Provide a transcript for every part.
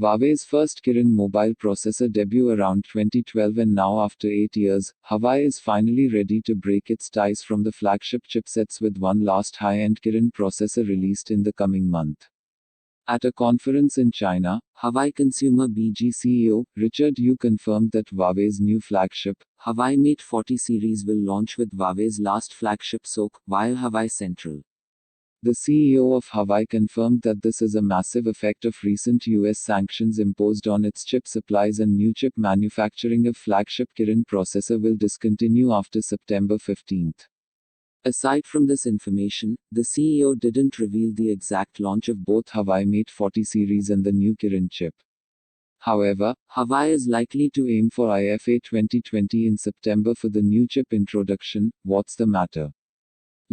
Huawei's first Kirin mobile processor debut around 2012, and now after 8 years, Huawei is finally ready to break its ties from the flagship chipsets with one last high-end Kirin processor released in the coming month. At a conference in China, Huawei Consumer BG CEO, Richard Yu confirmed that Huawei's new flagship, Huawei Mate 40 series will launch with Huawei's last flagship SoC, via Huawei Central. The CEO of Huawei confirmed that this is a massive effect of recent US sanctions imposed on its chip supplies, and new chip manufacturing of flagship Kirin processor will discontinue after September 15. Aside from this information, the CEO didn't reveal the exact launch of both Huawei Mate 40 series and the new Kirin chip. However, Huawei is likely to aim for IFA 2020 in September for the new chip introduction. What's the matter?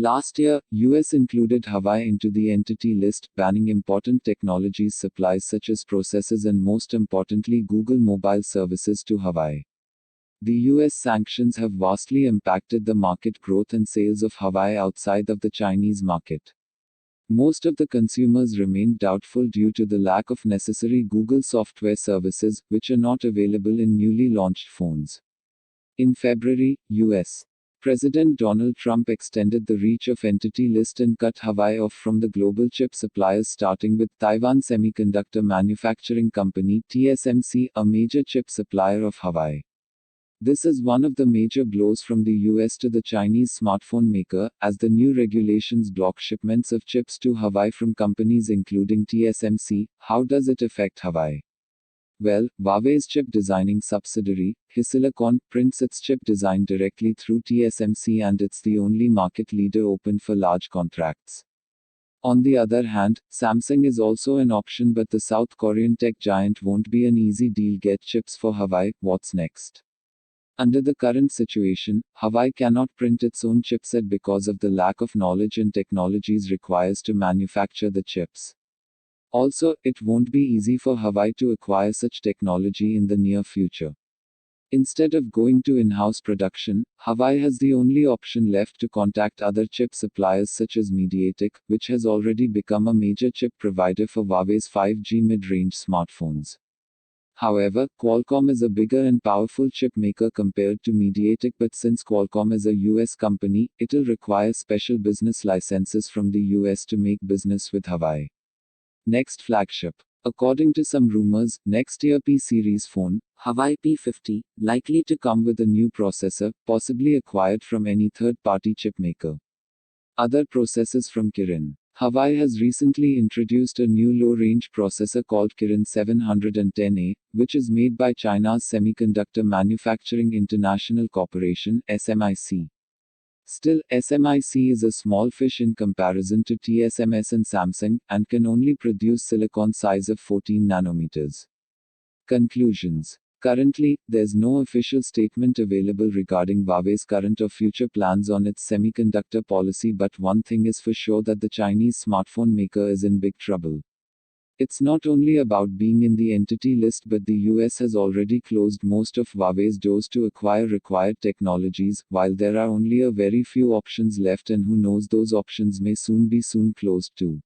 Last year, US included Huawei into the Entity List, banning important technologies supplies such as processors and most importantly Google mobile services to Huawei. The US sanctions have vastly impacted the market growth and sales of Huawei outside of the Chinese market. Most of the consumers remained doubtful due to the lack of necessary Google software services, which are not available in newly launched phones. In February, US President Donald Trump extended the reach of Entity List and cut Huawei off from the global chip suppliers, starting with Taiwan Semiconductor Manufacturing Company (TSMC), a major chip supplier of Huawei. This is one of the major blows from the US to the Chinese smartphone maker, as the new regulations block shipments of chips to Huawei from companies including TSMC. How does it affect Huawei? Well, Huawei's chip designing subsidiary, HiSilicon, prints its chip design directly through TSMC, and it's the only market leader open for large contracts. On the other hand, Samsung is also an option, but the South Korean tech giant won't be an easy deal. Get chips for Huawei. What's next? Under the current situation, Huawei cannot print its own chipset because of the lack of knowledge and technologies required to manufacture the chips. Also, it won't be easy for Huawei to acquire such technology in the near future. Instead of going to in-house production, Huawei has the only option left to contact other chip suppliers such as MediaTek, which has already become a major chip provider for Huawei's 5G mid-range smartphones. However, Qualcomm is a bigger and powerful chip maker compared to MediaTek, but since Qualcomm is a US company, it'll require special business licenses from the US to make business with Huawei. Next flagship. According to some rumors, next year P-series phone, Huawei P50, likely to come with a new processor, possibly acquired from any third-party chip maker. Other processors from Kirin. Huawei has recently introduced a new low-range processor called Kirin 710A, which is made by China's Semiconductor Manufacturing International Corporation, SMIC. Still, SMIC is a small fish in comparison to TSMC and Samsung, and can only produce silicon size of 14 nanometers. Conclusions. Currently, there's no official statement available regarding Huawei's current or future plans on its semiconductor policy, but one thing is for sure, that the Chinese smartphone maker is in big trouble. It's not only about being in the Entity List, but the US has already closed most of Huawei's doors to acquire required technologies, while there are only a very few options left, and who knows, those options may soon be closed too.